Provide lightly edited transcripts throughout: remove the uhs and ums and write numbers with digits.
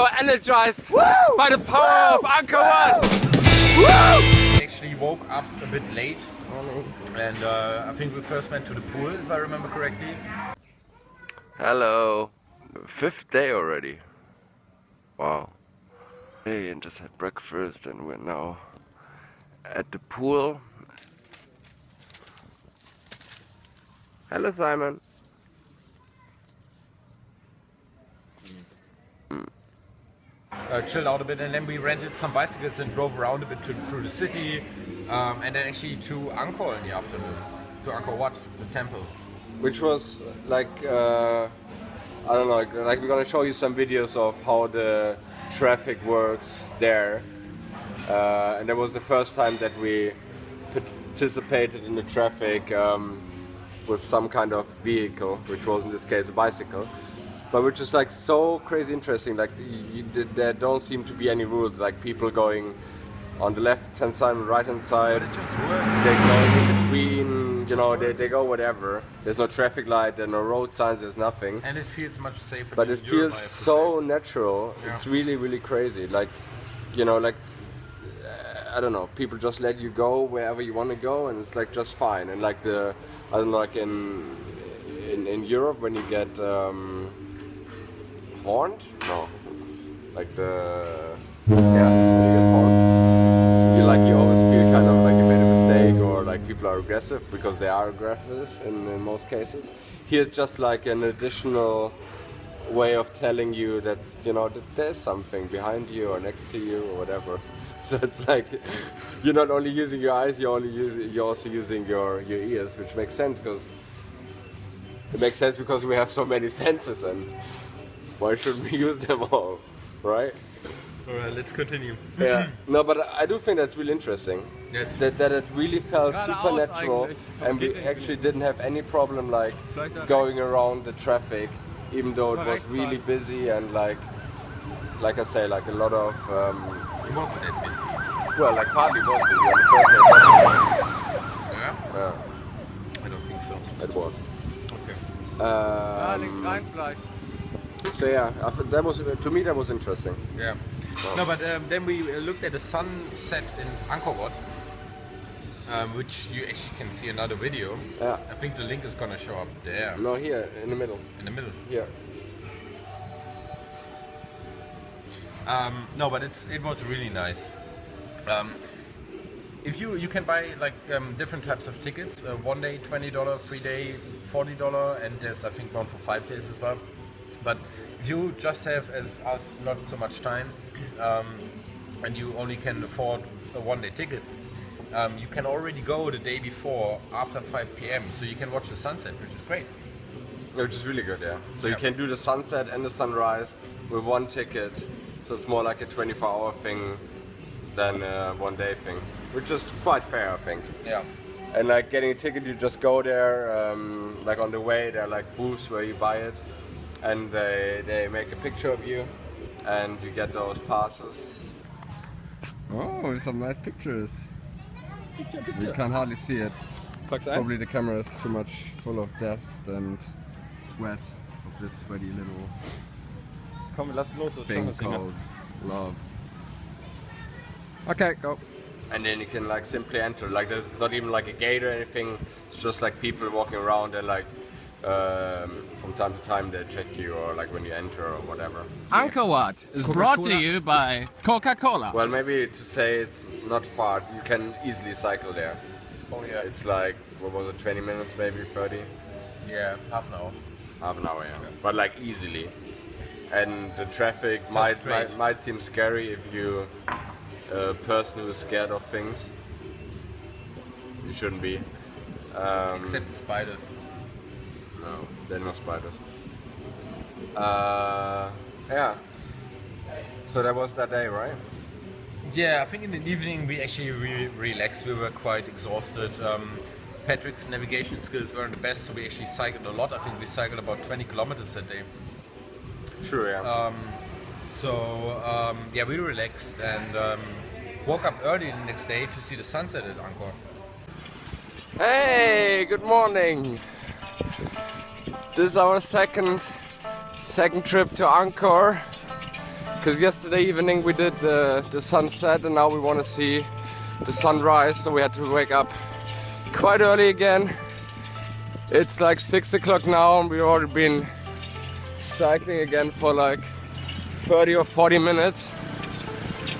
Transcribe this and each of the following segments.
So energized by the power of Angkor Wat. Woo! Actually woke up a bit late, and I think we first went to the pool, if I remember correctly. Hello. 5th day already. Wow. Hey, and just had breakfast and we're now at the pool. Hello, Simon. Chilled out a bit, and then we rented some bicycles and drove around a bit through the city, and then actually to Angkor in the afternoon, to Angkor Wat, the temple. Which was like, I don't know, like we're gonna show you some videos of how the traffic works there. And that was the first time that we participated in the traffic with some kind of vehicle, which was in this case a bicycle. But which is like so crazy interesting, like there don't seem to be any rules, like people going on the left hand side and right hand side. But it just works. They go in between, you know, they go whatever. There's no traffic light, there are no road signs, there's nothing. And it feels much safer. But than it Europe, feels I have to so say. natural. Yeah. It's really, really crazy. Like, you know, like, I don't know, people just let you go wherever you want to go, and it's like just fine. And like I don't know, like in Europe when you get horned? No. Like when you get horned, you always feel kind of like you made a mistake, or like people are aggressive, because they are aggressive in most cases. Here's just like an additional way of telling you that, you know, that there's something behind you or next to you or whatever. So it's like you're not only using your eyes, you're also using your ears, which makes sense because we have so many senses, and why shouldn't we use them all, right? Alright, let's continue. Yeah. No, but I do think that's really interesting. Yes. That it really felt supernatural, and we actually didn't have any problem like going around the traffic, even though it was really busy and like I say, like a lot of. It wasn't that busy. Well, like Paddy was busy on the first day. Yeah? Yeah, I don't think so. it was. Okay. So yeah, that was, to me that was interesting. Yeah. Wow. No, but then we looked at the sunset in Angkor Wat, which you actually can see another video. Yeah. I think the link is gonna show up there. No, here in the middle. In the middle. Here. No, but it was really nice. If you can buy like different types of tickets, 1 day $20, 3 day $40, and there's I think one for 5 days as well. But if you just have, as us, not so much time, and you only can afford a 1 day ticket, you can already go the day before after 5 p.m. so you can watch the sunset, which is great. Which is really good, yeah. So you can do the sunset and the sunrise with one ticket. So it's more like a 24-hour thing than a 1 day thing, which is quite fair, I think. Yeah. And like getting a ticket, you just go there, like on the way, there are like booths where you buy it, and they make a picture of you, and you get those passes. Oh, some nice pictures. You can hardly see it. Probably the camera is too much full of dust and sweat of this sweaty little thing called love. Okay, go. And then you can like simply enter. Like there's not even like a gate or anything. It's just like people walking around, and like from time to time they check you, or like when you enter or whatever. Angkor Wat is brought to you by Coca-Cola. Well, maybe to say it's not far, you can easily cycle there. Oh yeah. It's like, what was it, 20 minutes maybe, 30? Yeah, half an hour. Half an hour, yeah. But like easily. And the traffic might seem scary if you a person who's scared of things. You shouldn't be. Except spiders. No, there are no spiders. Yeah. So that was that day, right? Yeah, I think in the evening we actually relaxed. We were quite exhausted. Patrick's navigation skills weren't the best, so we actually cycled a lot. I think we cycled about 20 kilometers that day. True, yeah. Yeah, we relaxed and woke up early the next day to see the sunset at Angkor. Hey, good morning. This is our second trip to Angkor. Because yesterday evening we did the sunset and now we want to see the sunrise, so we had to wake up quite early again. It's like 6 o'clock now and we've already been cycling again for like 30 or 40 minutes.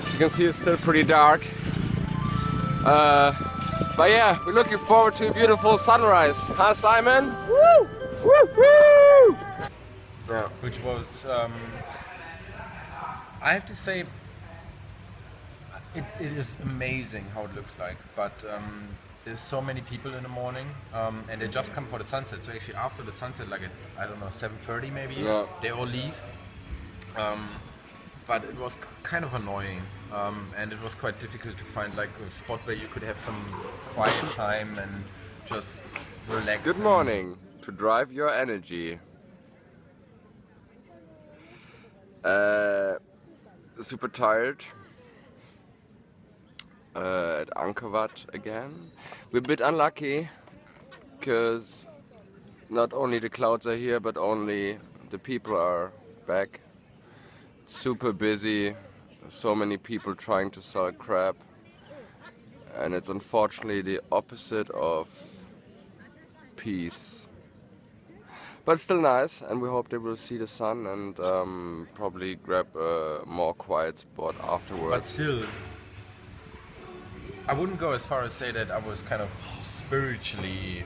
As you can see, it's still pretty dark. But yeah, we're looking forward to a beautiful sunrise. Huh, Simon? Woo! Woo! Woo! Yeah. Which was, I have to say, it is amazing how it looks like. But there's so many people in the morning, and they just come for the sunset. So actually, after the sunset, like at, I don't know, 7:30 maybe, Yeah. they all leave. But it was kind of annoying, and it was quite difficult to find like a spot where you could have some quiet time and just relax. Good morning. To drive your energy. Super tired. At Angkor Wat again. We're a bit unlucky because not only the clouds are here, but only the people are back. Super busy, so many people trying to sell crab, and it's unfortunately the opposite of peace. But still nice, and we hope they will see the sun and probably grab a more quiet spot But afterwards. still, I wouldn't go as far as say that I was kind of spiritually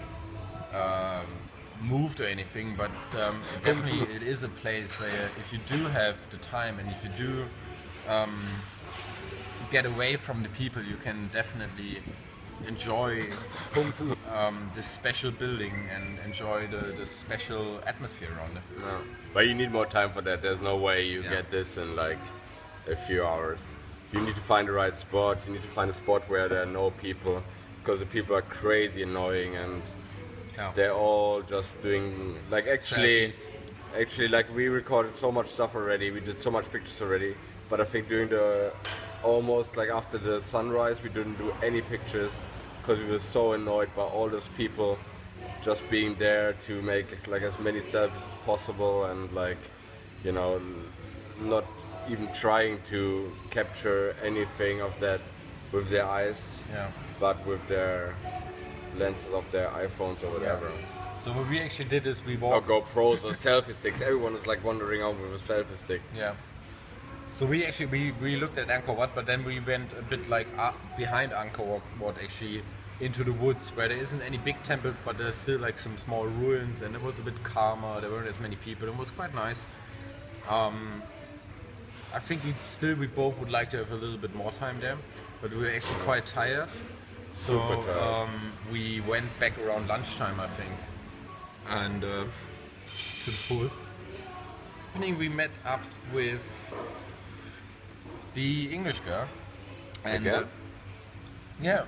moved or anything, but definitely it is a place where if you do have the time and if you do get away from the people, you can definitely enjoy this special building and enjoy the special atmosphere around it. No. But you need more time for that. There's no way you get this in like a few hours. You need to find the right spot. You need to find a spot where there are no people, because the people are crazy annoying and they're all just doing like actually like we recorded so much stuff already. We did so much pictures already. But I think during the almost like after the sunrise, we didn't do any pictures because we were so annoyed by all those people just being there to make like as many selfies as possible and like, you know, not even trying to capture anything of that with their eyes, but with their lenses of their iPhones or whatever. So what we actually did is we Or walked. GoPros or selfie sticks. Everyone is like wandering out with a selfie stick. Yeah. So we actually we looked at Angkor Wat, but then we went a bit like behind Angkor Wat actually into the woods where there isn't any big temples, but there's still like some small ruins, and it was a bit calmer. There weren't as many people. It was quite nice. I think we both would like to have a little bit more time there, but we were actually quite tired. So we went back around lunchtime, I think, and to the pool. I think we met up with the English girl, and yeah,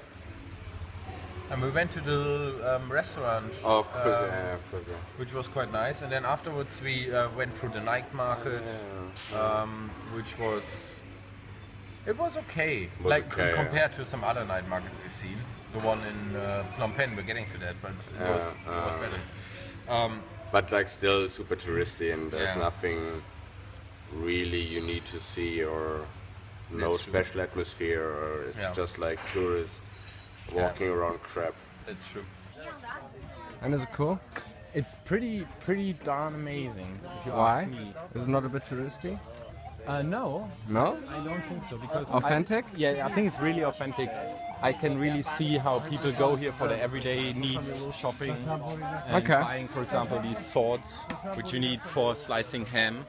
and we went to the restaurant. Oh, of course, of course. Which was quite nice, and then afterwards we went through the night market, which was okay, compared to some other night markets we've seen. The one in Phnom Penh, we're getting to that, but it was better. But like still super touristy, and there's nothing really you need to see, or no special atmosphere, or it's just like tourists walking around crap. That's true. And is it cool? It's pretty darn amazing. If you Why? ask me. Is it not a bit touristy? No, No? I don't think so, because Authentic? I think it's really authentic. I can really see how people go here for their everyday needs, shopping, and buying, for example, these swords, which you need for slicing ham.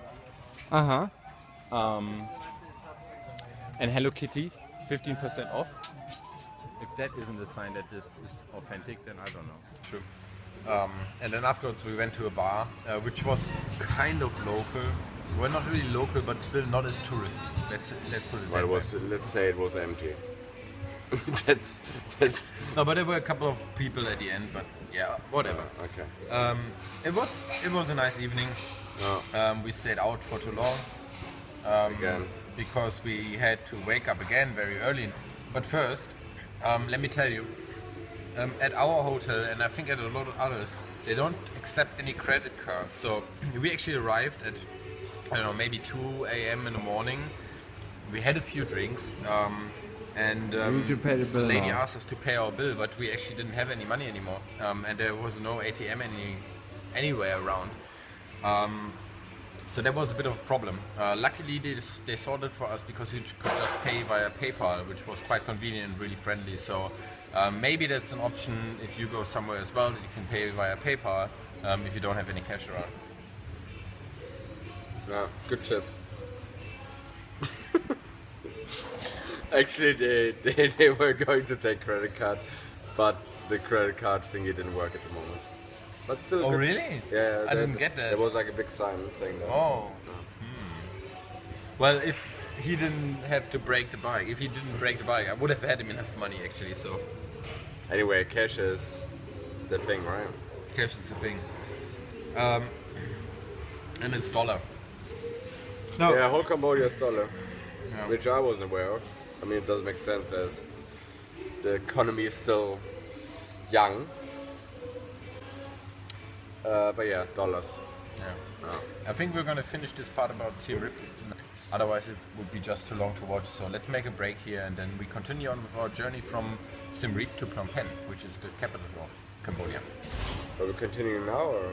And Hello Kitty, 15% off. If that isn't a sign that this is authentic, then I don't know. True. And then afterwards we went to a bar, which was kind of local. Well, not really local, but still not as touristy. Let's put it that way. Let's say it was empty. that's No, but there were a couple of people at the end, but yeah, whatever. okay. It was a nice evening. We stayed out for too long. Again. Because we had to wake up again very early. But first, let me tell you, at our hotel, and I think at a lot of others, they don't accept any credit cards. So we actually arrived at I don't know, maybe 2 a.m. in the morning. We had a few drinks, and need to pay the bill lady now. asked us to pay our bill, but we actually didn't have any money anymore, and there was no ATM anywhere around. So that was a bit of a problem. Luckily, they sorted it for us because we could just pay via PayPal, which was quite convenient and really friendly. So maybe that's an option if you go somewhere as well, that you can pay via PayPal if you don't have any cash around. Yeah, good tip. Actually, they were going to take credit card, but the credit card thingy didn't work at the moment. But still. Oh good. really? Yeah, I didn't get that. There was like a big sign saying that. Oh. Well, if he didn't have to break the bike, if he didn't break the bike, I would have had him enough money actually. So Anyway, cash is the thing, right? cash is the thing, and it's dollar. No. Yeah, whole Cambodia is dollar, Yeah. which I wasn't aware of. I mean, it doesn't make sense as the economy is still young. But yeah, dollars. Yeah. I think we're gonna finish this part about Siem Reap. Otherwise, it would be just too long to watch. So let's make a break here, and then we continue on with our journey from Siem Reap to Phnom Penh, which is the capital of Cambodia. Are we continuing now or?